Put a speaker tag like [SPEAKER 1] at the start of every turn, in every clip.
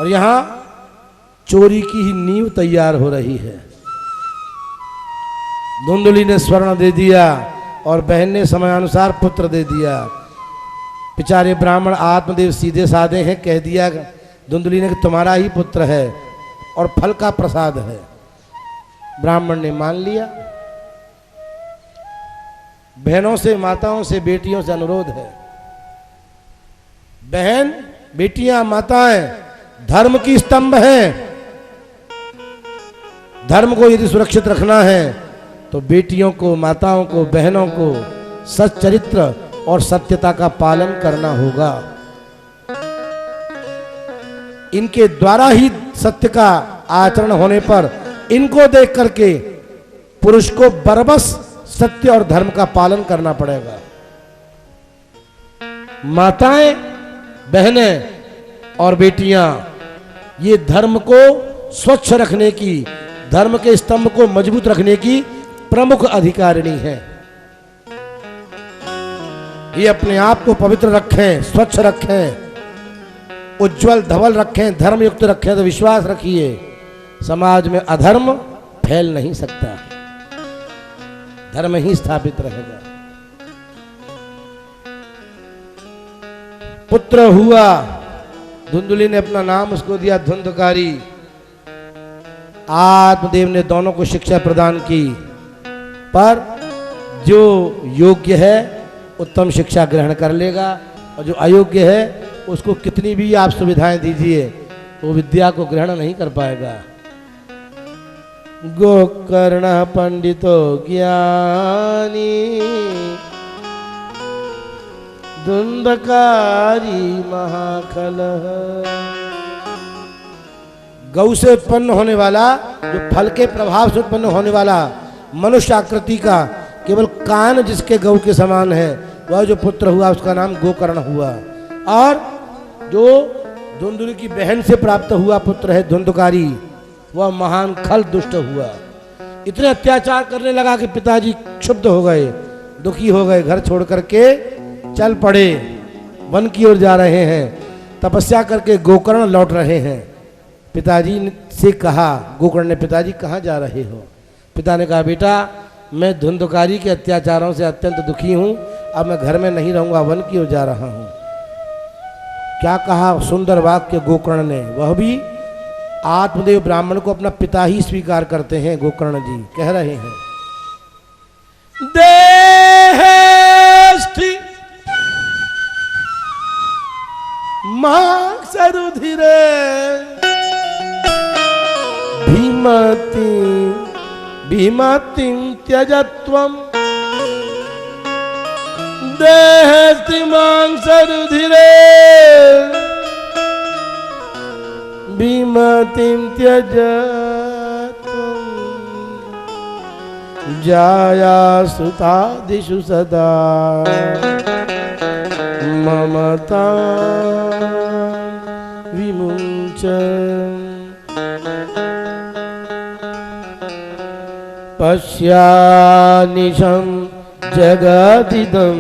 [SPEAKER 1] और यहां चोरी की ही नींव तैयार हो रही है। धुंधुली ने स्वर्ण दे दिया और बहन ने समयानुसार पुत्र दे दिया। बेचारे ब्राह्मण आत्मदेव सीधे साधे हैं, कह दिया धुंधुली ने कि तुम्हारा ही पुत्र है और फल का प्रसाद है। ब्राह्मण ने मान लिया। बहनों से, माताओं से, बेटियों से अनुरोध है, बहन, बेटियां, माताएं धर्म की स्तंभ हैं। धर्म को यदि सुरक्षित रखना है तो बेटियों को, माताओं को, बहनों को सच्चरित्र और सत्यता का पालन करना होगा। इनके द्वारा ही सत्य का आचरण होने पर इनको देख करके पुरुष को बरबस सत्य और धर्म का पालन करना पड़ेगा। माताएं, बहनें और बेटियां ये धर्म को स्वच्छ रखने की, धर्म के स्तंभ को मजबूत रखने की प्रमुख अधिकारिणी हैं। ये अपने आप को पवित्र रखें, स्वच्छ रखें, उज्जवल धवल रखें, धर्मयुक्त रखें तो विश्वास रखिए समाज में अधर्म फैल नहीं सकता, धर्म ही स्थापित रहेगा। पुत्र हुआ, धुंधुली ने अपना नाम उसको दिया धुंधकारी। आत्मदेव ने दोनों को शिक्षा प्रदान की, पर जो योग्य है उत्तम शिक्षा ग्रहण कर लेगा और जो अयोग्य है उसको कितनी भी आप सुविधाएं दीजिए वो विद्या को ग्रहण नहीं कर पाएगा। गोकर्ण पंडितो ज्ञानी धुंधकारी महाखलः। गौ से उत्पन्न होने वाला, जो फल के प्रभाव से उत्पन्न होने वाला मनुष्य आकृति का केवल कान जिसके गौ के समान है, वह जो पुत्र हुआ उसका नाम गोकर्ण हुआ। और जो धुंधुली की बहन से प्राप्त हुआ पुत्र है धुंधकारी, वह महान खल दुष्ट हुआ। इतने अत्याचार करने लगा कि पिताजी क्षुब्ध हो गए, दुखी हो गए, घर छोड़ करके चल पड़े, वन की ओर जा रहे हैं। तपस्या करके गोकर्ण लौट रहे हैं। पिताजी से कहा, गोकर्ण ने, पिताजी कहाँ जा रहे हो? पिता ने कहा, बेटा मैं धुंधकारी के अत्याचारों से अत्यंत दुखी हूँ, अब मैं घर में नहीं रहूँगा, वन की ओर जा रहा हूँ। क्या कहा सुंदर वाक्य गोकर्ण ने, वह भी आत्मदेव ब्राह्मण को अपना पिता ही स्वीकार करते हैं। गोकर्ण जी कह रहे हैं, देहेष्टि माक्षरुधिरे भीमति भीमतिं त्यजत्वम् देहेष्टि माक्षरुधिरे भीमतिं त्यजत्वम् जाया सुतादिषु सदा ममता विमुञ्च। पश्यानिशं जगदिदं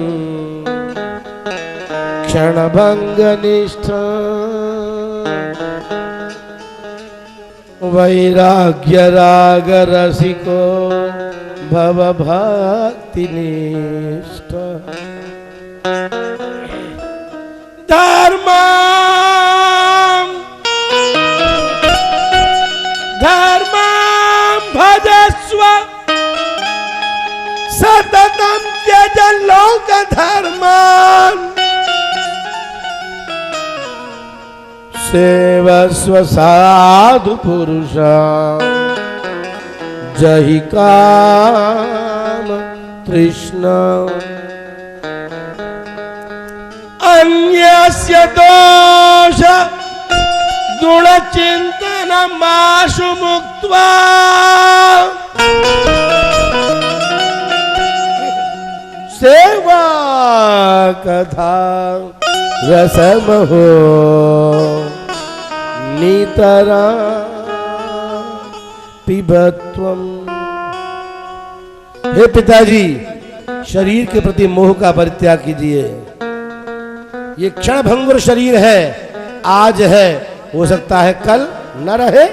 [SPEAKER 1] क्षणभङ्गनिष्ठं वैराग्यरागरसिको भवभक्तिनिष्ठ। धर्मं भजस्व सततं त्यज लोकधर्मान् सेवस्व साधु पुरुषान् जहि काम तृष्णा। अन्यस्य दोष गुणचिन्तनमाशु मुक्त्वा सेवा कथा रसमहो नितरा पिबत्वम्। हे पिताजी, शरीर के प्रति मोह का परित्याग कीजिए। ये क्षणभंगुर शरीर है, आज है हो सकता है कल न रहे।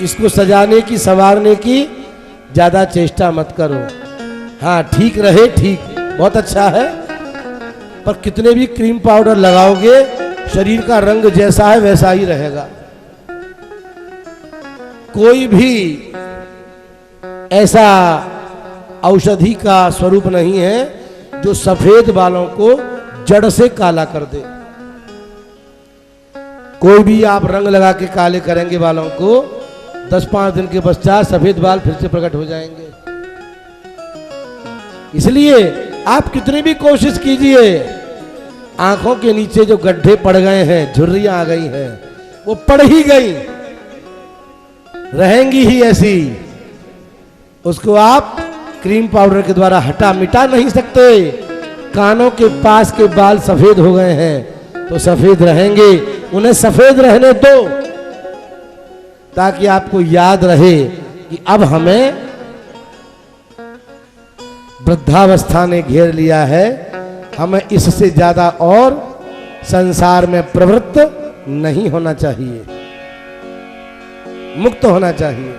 [SPEAKER 1] इसको सजाने की, संवारने की ज्यादा चेष्टा मत करो। हाँ ठीक रहे, ठीक, बहुत अच्छा है, पर कितने भी क्रीम पाउडर लगाओगे शरीर का रंग जैसा है वैसा ही रहेगा। कोई भी ऐसा औषधि का स्वरूप नहीं है जो सफेद बालों को जड़ से काला कर दे। कोई भी आप रंग लगा के काले करेंगे बालों को, 10-5 दिन के पश्चात सफेद बाल फिर से प्रकट हो जाएंगे। इसलिए आप कितनी भी कोशिश कीजिए, आंखों के नीचे जो गड्ढे पड़ गए हैं, झुर्रियां आ गई हैं, वो पड़ ही गई, रहेंगी ही ऐसी। उसको आप क्रीम पाउडर के द्वारा हटा मिटा नहीं सकते। कानों के पास के बाल सफेद हो गए हैं तो सफेद रहेंगे, उन्हें सफेद रहने दो, ताकि आपको याद रहे कि अब हमें वृद्धावस्था ने घेर लिया है, हमें इससे ज्यादा और संसार में प्रवृत्त नहीं होना चाहिए, मुक्त होना चाहिए।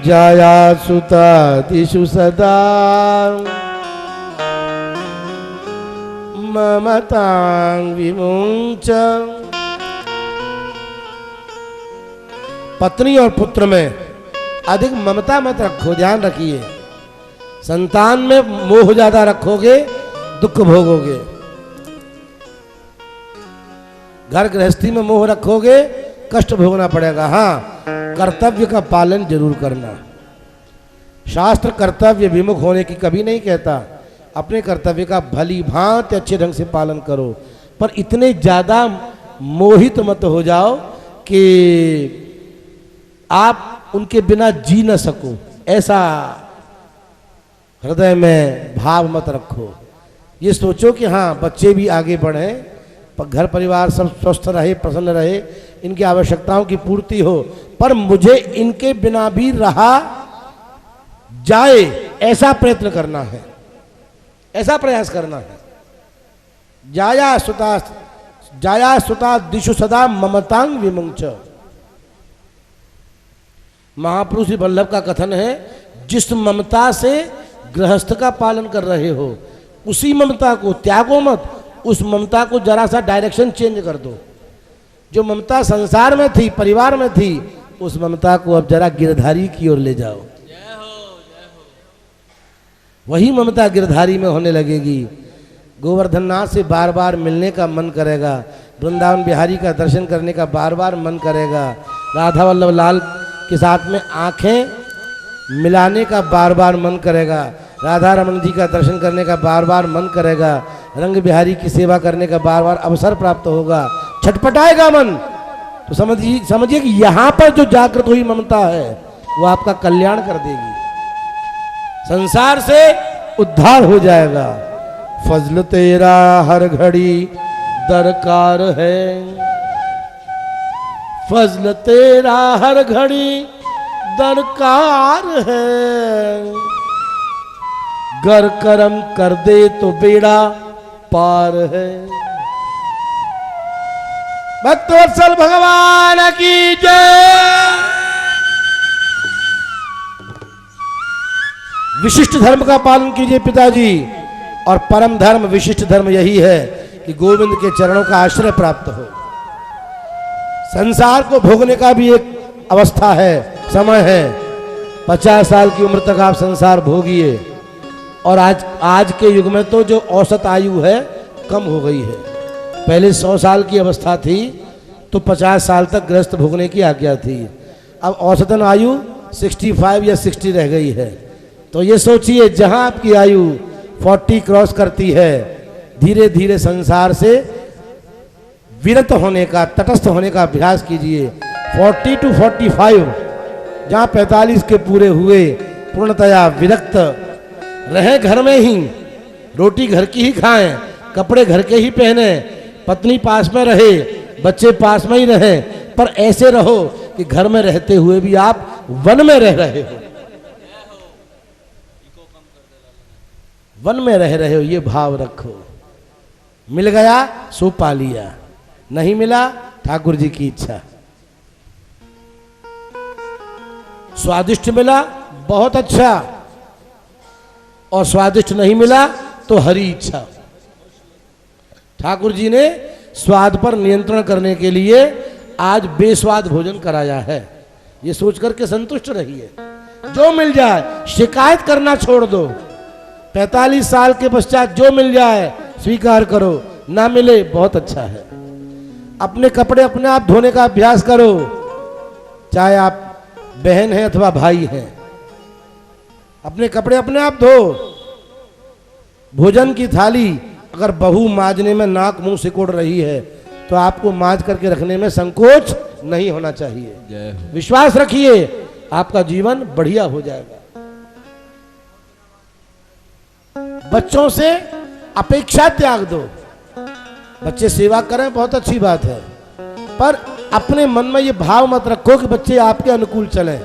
[SPEAKER 1] जाया सुता दिशु सदा ममतांग विमुंच। पत्नी और पुत्र में अधिक ममता मत रखो, ध्यान रखिए। संतान में मोह ज्यादा रखोगे दुख भोगोगे, घर गृहस्थी में मोह रखोगे कष्ट भोगना पड़ेगा। हाँ, कर्तव्य का पालन जरूर करना। शास्त्र कर्तव्य विमुख होने की कभी नहीं कहता। अपने कर्तव्य का भली भांति अच्छे ढंग से पालन करो, पर इतने ज्यादा मोहित मत हो जाओ कि आप उनके बिना जी न सको, ऐसा हृदय में भाव मत रखो। ये सोचो कि हाँ बच्चे भी आगे बढ़े, घर परिवार सब स्वस्थ रहे, प्रसन्न रहे, इनकी आवश्यकताओं की पूर्ति हो, पर मुझे इनके बिना भी रहा जाए, ऐसा प्रयत्न करना है, ऐसा प्रयास करना है। जाया सुता दिशु सदा ममतांग विमुंच। महापुरुष वल्लभ का कथन है, जिस ममता से गृहस्थ का पालन कर रहे हो उसी ममता को त्यागो मत, उस ममता को जरा सा डायरेक्शन चेंज कर दो। जो ममता संसार में थी, परिवार में थी, उस ममता को अब जरा गिरधारी की ओर ले जाओ। वही ममता गिरधारी में होने लगेगी। गोवर्धन नाथ से बार बार मिलने का मन करेगा, वृंदावन बिहारी का दर्शन करने का बार बार मन करेगा, राधा वल्लभ लाल के साथ में आंखें मिलाने का बार बार मन करेगा, राधा रमन जी का दर्शन करने का बार बार मन करेगा, रंग बिहारी की सेवा करने का बार बार अवसर प्राप्त होगा, छटपटाएगा मन। तो समझिए कि यहां पर जो जागृत हुई ममता है वो आपका कल्याण कर देगी, संसार से उद्धार हो जाएगा। फजल तेरा हर घड़ी दरकार है, फजल तेरा हर घड़ी दरकार है, गर करम कर दे तो बेड़ा पार है। भक्तवत्सल भगवान की जय। विशिष्ट धर्म का पालन कीजिए पिताजी, और परम धर्म, विशिष्ट धर्म यही है कि गोविंद के चरणों का आश्रय प्राप्त हो। संसार को भोगने का भी एक अवस्था है, समय है। 50 साल की उम्र तक आप संसार भोगिए, और आज के युग में तो जो औसत आयु है कम हो गई है। पहले 100 साल की अवस्था थी तो 50 साल तक गृहस्थ भोगने की आज्ञा थी, अब औसतन आयु 65 या 60 रह गई है। तो ये सोचिए, जहां आपकी आयु 40 क्रॉस करती है, धीरे धीरे संसार से विरत होने का, तटस्थ होने का अभ्यास कीजिए। 40 to 45, जहां 45 के पूरे हुए, पूर्णतया विरक्त रहे, घर में ही, रोटी घर की ही खाएं, कपड़े घर के ही पहने, पत्नी पास में रहे, बच्चे पास में ही रहे, पर ऐसे रहो कि घर में रहते हुए भी आप वन में रह रहे हो, वन में रह रहे हो, ये भाव रखो। मिल गया सो पा लिया, नहीं मिला ठाकुर जी की इच्छा। स्वादिष्ट मिला बहुत अच्छा, और स्वादिष्ट नहीं मिला तो हरी इच्छा। ठाकुर जी ने स्वाद पर नियंत्रण करने के लिए आज बेस्वाद भोजन कराया है। ये सोच करके संतुष्ट रहिए, जो मिल जाए शिकायत करना छोड़ दो। 45 साल के पश्चात जो मिल जाए स्वीकार करो, ना मिले बहुत अच्छा है। अपने कपड़े अपने आप धोने का अभ्यास करो, चाहे आप बहन हैं अथवा भाई हैं। अपने कपड़े अपने आप धो। भोजन की थाली अगर बहू मांजने में नाक मुंह सिकोड़ रही है तो आपको मांज करके रखने में संकोच नहीं होना चाहिए। विश्वास रखिए, आपका जीवन बढ़िया हो जाएगा। बच्चों से अपेक्षा त्याग दो। बच्चे सेवा करें बहुत अच्छी बात है, पर अपने मन में ये भाव मत रखो कि बच्चे आपके अनुकूल चलें।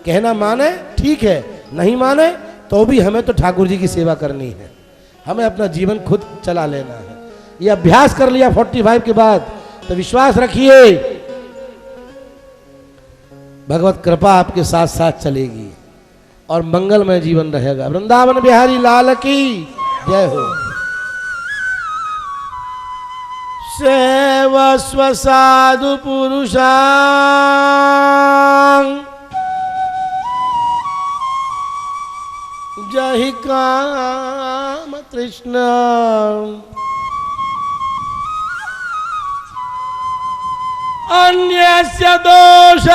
[SPEAKER 1] कहना माने ठीक है, नहीं माने तो भी हमें तो ठाकुर जी की सेवा करनी है, हमें अपना जीवन खुद चला लेना है। ये अभ्यास कर लिया 45 के बाद तो विश्वास रखिए भगवत कृपा आपके साथ साथ चलेगी और मंगलमय जीवन रहेगा। वृंदावन बिहारी लाल की जय हो। सेवस्व साधु पुरुषां जहि काम तृष्णा अन्यस्य दोष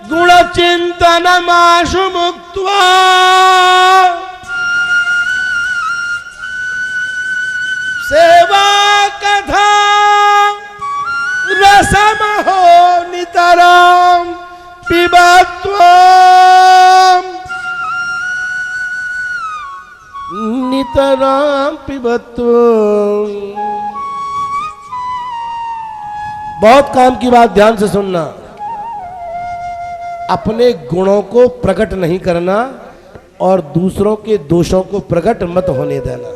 [SPEAKER 1] गुण चिंतनमाशु मुक्त्वा सेवा कथा रसमहो नितरां पिबत्वा नितरां पिबत्वा। बहुत काम की बात ध्यान से सुनना। अपने गुणों को प्रकट नहीं करना और दूसरों के दोषों को प्रकट मत होने देना।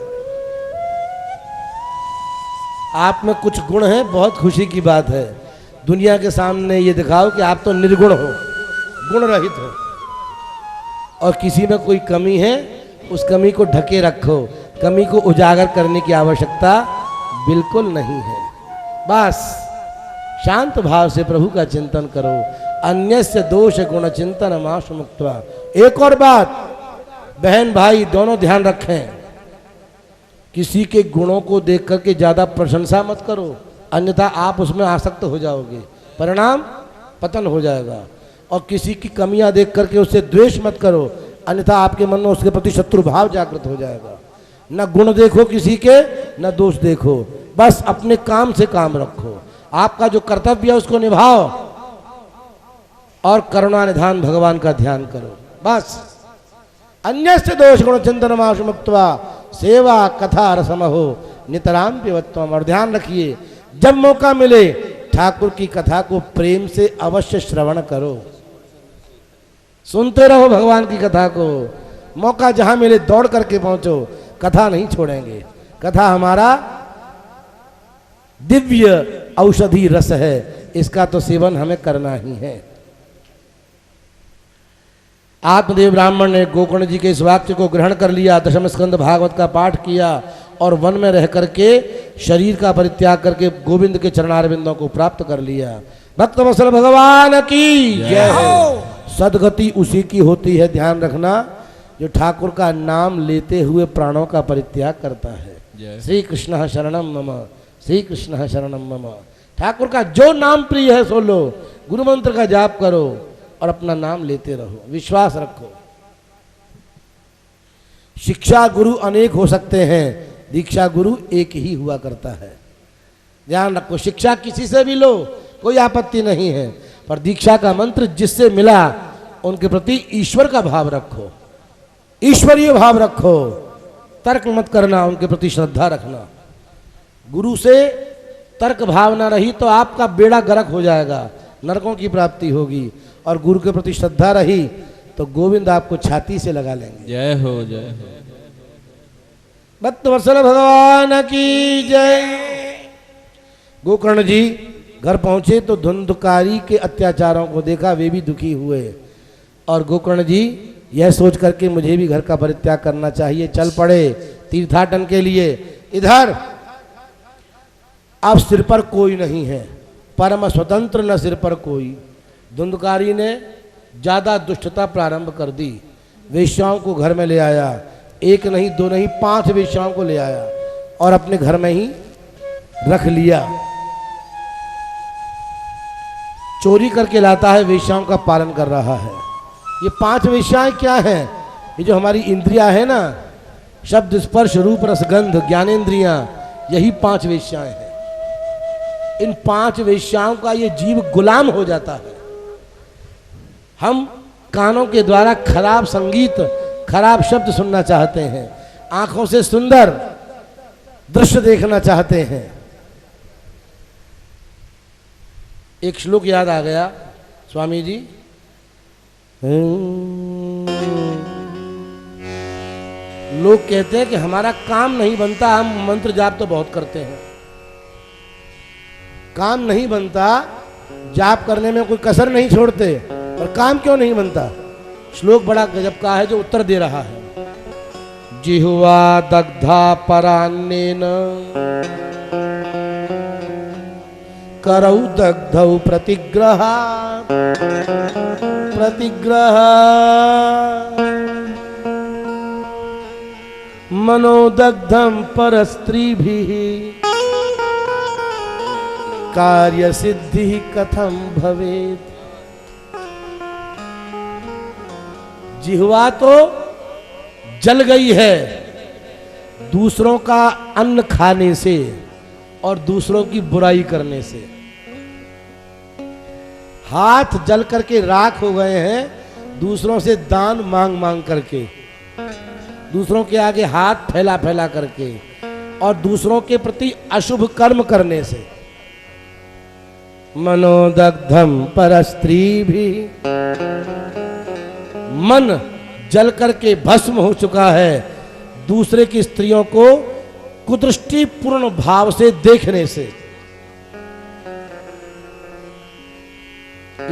[SPEAKER 1] आप में कुछ गुण हैं, बहुत खुशी की बात है। दुनिया के सामने ये दिखाओ कि आप तो निर्गुण हो, गुण रहित हो, और किसी में कोई कमी है उस कमी को ढके रखो। कमी को उजागर करने की आवश्यकता बिल्कुल नहीं है। बस शांत भाव से प्रभु का चिंतन करो। अन्यस्य दोष गुण चिंतन माशु मुक्त्वा। एक और बात, बहन भाई दोनों ध्यान रखें, किसी के गुणों को देख करके ज्यादा प्रशंसा मत करो, अन्यथा आप उसमें आसक्त हो जाओगे, परिणाम पतन हो जाएगा। और किसी की कमियां देख करके उससे द्वेष मत करो, अन्यथा आपके मन में उसके प्रति शत्रु भाव जागृत हो जाएगा। न गुण देखो किसी के, न दोष देखो, बस अपने काम से काम रखो। आपका जो कर्तव्य है उसको निभाओ और करुणा निधान भगवान का ध्यान करो। बस अन्यस्य दोष गुण चिंतन माशु मुक्त्वा सेवा कथा रसमहो नितराम पिबत्वम। और ध्यान रखिए, जब मौका मिले ठाकुर की कथा को प्रेम से अवश्य श्रवण करो, सुनते रहो भगवान की कथा को। मौका जहां मिले दौड़ करके पहुंचो, कथा नहीं छोड़ेंगे। कथा हमारा दिव्य औषधि रस है, इसका तो सेवन हमें करना ही है। आत्मदेव ब्राह्मण ने गोकर्ण जी के इस वाक्य को ग्रहण कर लिया, दशम स्कंद भागवत का पाठ किया और वन में रह करके शरीर का परित्याग करके गोविंद के चरणारविंदों को प्राप्त कर लिया। भक्त वत्सल भगवान की जय हो। सदगति उसी की होती है, ध्यान रखना, जो ठाकुर का नाम लेते हुए प्राणों का परित्याग करता है। श्री कृष्ण शरणम मम, श्री कृष्ण शरणम मम। ठाकुर का जो नाम प्रिय है सो लो, गुरु मंत्र का जाप करो और अपना नाम लेते रहो, विश्वास रखो। शिक्षा गुरु अनेक हो सकते हैं, दीक्षा गुरु एक ही हुआ करता है। ध्यान रखो, शिक्षा किसी से भी लो, कोई आपत्ति नहीं है, पर दीक्षा का मंत्र जिससे मिला उनके प्रति ईश्वर का भाव रखो, ईश्वरीय भाव रखो। तर्क मत करना, उनके प्रति श्रद्धा रखना। गुरु से तर्क भावना रही तो आपका बेड़ा गर्क हो जाएगा, नरकों की प्राप्ति होगी। और गुरु के प्रति श्रद्धा रही तो गोविंद आपको छाती से लगा लेंगे।
[SPEAKER 2] जय हो जय हो।
[SPEAKER 1] भक्तवत्सल भगवान की जय। गोकर्ण जी घर पहुंचे तो धुंधकारी के अत्याचारों को देखा, वे भी दुखी हुए और गोकर्ण जी यह सोच करके मुझे भी घर का परित्याग करना चाहिए, चल पड़े तीर्थाटन के लिए। इधर अब सिर पर कोई नहीं है, परम स्वतंत्र न सिर पर कोई। धुंधकारी ने ज्यादा दुष्टता प्रारंभ कर दी, वेश्याओं को घर में ले आया, एक नहीं दो नहीं 5 वेश्याओं को ले आया और अपने घर में ही रख लिया। चोरी करके लाता है, वेश्याओं का पालन कर रहा है। ये 5 वेश्याएं क्या हैं? ये जो हमारी इंद्रियां है ना, शब्द स्पर्श रूप रसगंध ज्ञानेंद्रियां, यही 5 वेश्याएं हैं। इन 5 वेश्याओं का ये जीव गुलाम हो जाता है। हम कानों के द्वारा खराब संगीत, खराब शब्द सुनना चाहते हैं, आंखों से सुंदर दृश्य देखना चाहते हैं। एक श्लोक याद आ गया स्वामी जी, लोग कहते हैं कि हमारा काम नहीं बनता, हम मंत्र जाप तो बहुत करते हैं, काम नहीं बनता, जाप करने में कोई कसर नहीं छोड़ते, पर काम क्यों नहीं बनता? श्लोक बड़ा गजब का है जो उत्तर दे रहा है। जिह्वा दग्धा परान्नेन करौ दग्धौ प्रतिग्रह मनोदग्धं परस्त्रीभिः कार्य सिद्धि कथम भवेत्। जिह्वा तो जल गई है दूसरों का अन्न खाने से और दूसरों की बुराई करने से। हाथ जल करके राख हो गए हैं दूसरों से दान मांग मांग करके, दूसरों के आगे हाथ फैला फैला करके और दूसरों के प्रति अशुभ कर्म करने से। मनोदग्धम परस्त्री भी, मन जल करके भस्म हो चुका है दूसरे की स्त्रियों को कुदृष्टिपूर्ण भाव से देखने से।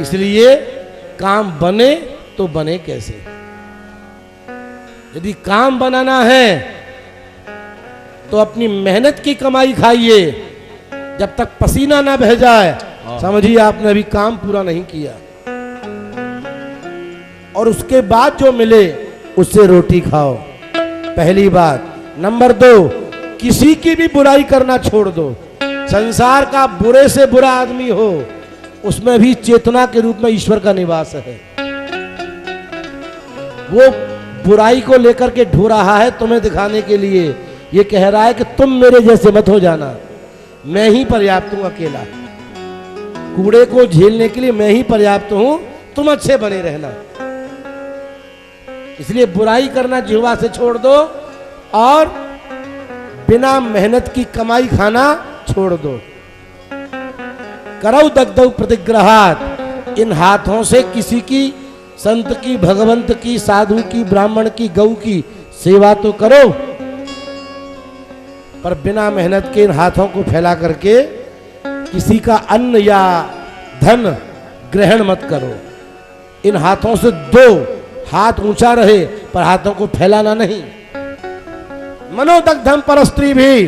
[SPEAKER 1] इसलिए काम बने तो बने कैसे? यदि काम बनाना है तो अपनी मेहनत की कमाई खाइए, जब तक पसीना ना बह जाए समझिए आपने अभी काम पूरा नहीं किया। और उसके बाद जो मिले उससे रोटी खाओ, पहली बात। नंबर 2, किसी की भी बुराई करना छोड़ दो। संसार का बुरे से बुरा आदमी हो, उसमें भी चेतना के रूप में ईश्वर का निवास है। वो बुराई को लेकर के ढो रहा है तुम्हें दिखाने के लिए, ये कह रहा है कि तुम मेरे जैसे मत हो जाना, मैं ही पर्याप्त हूं अकेला। कूड़े को झेलने के लिए मैं ही पर्याप्त हूं, तुम अच्छे बने रहना। इसलिए बुराई करना जिह्वा से छोड़ दो और बिना मेहनत की कमाई खाना छोड़ दो। करौ दग्धौ प्रतिग्रहात्, इन हाथों से किसी की, संत की, भगवंत की, साधु की, ब्राह्मण की, गौ की सेवा तो करो, पर बिना मेहनत के इन हाथों को फैला करके किसी का अन्न या धन ग्रहण मत करो। इन हाथों से 2 हाथ ऊंचा रहे पर हाथों को फैलाना नहीं। मनोदग्धम परस्त्री भी,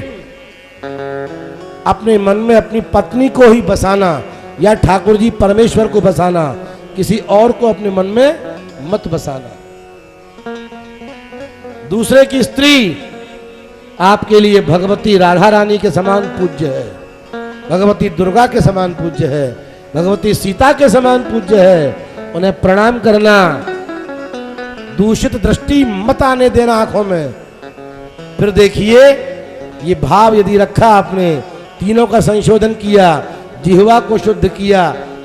[SPEAKER 1] अपने मन में अपनी पत्नी को ही बसाना या ठाकुर जी परमेश्वर को बसाना, किसी और को अपने मन में मत बसाना। दूसरे की स्त्री आपके लिए भगवती राधा रानी के समान पूज्य है, भगवती दुर्गा के समान पूज्य है, भगवती सीता के समान पूज्य है। उन्हें प्रणाम करना, दूषित दृष्टि मत आने देना आंखों में। फिर देखिए ये भाव यदि रखा आपने, तीनों का संशोधन किया, जिह्वा को शुद्ध किया,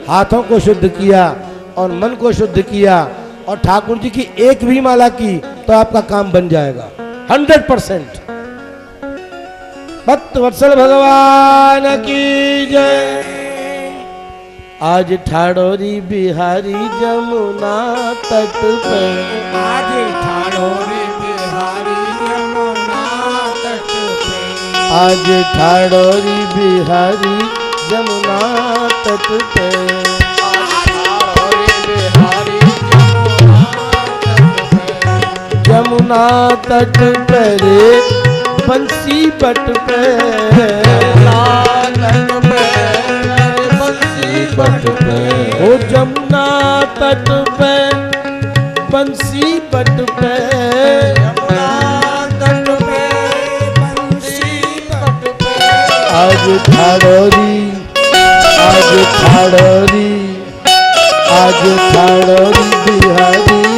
[SPEAKER 1] हाथों को शुद्ध किया और मन को शुद्ध किया और ठाकुर जी की एक भी माला की, तो आपका काम बन जाएगा 100%। भक्त वत्सल भगवान की जय। आज ठाडोरी बिहारी जमुना तट पे,
[SPEAKER 2] आज ठाडोरी बिहारी जमुना तट
[SPEAKER 1] आज ठाड़ोरी बिहारी जमुना तट पे, जमुना तट पे रे बंसी बट पे, ओ जमुना तट पे बंसी बट पे, आज ठाड़ोरी, आज ठाड़ोरी, आज ठाड़ोरी बिहारी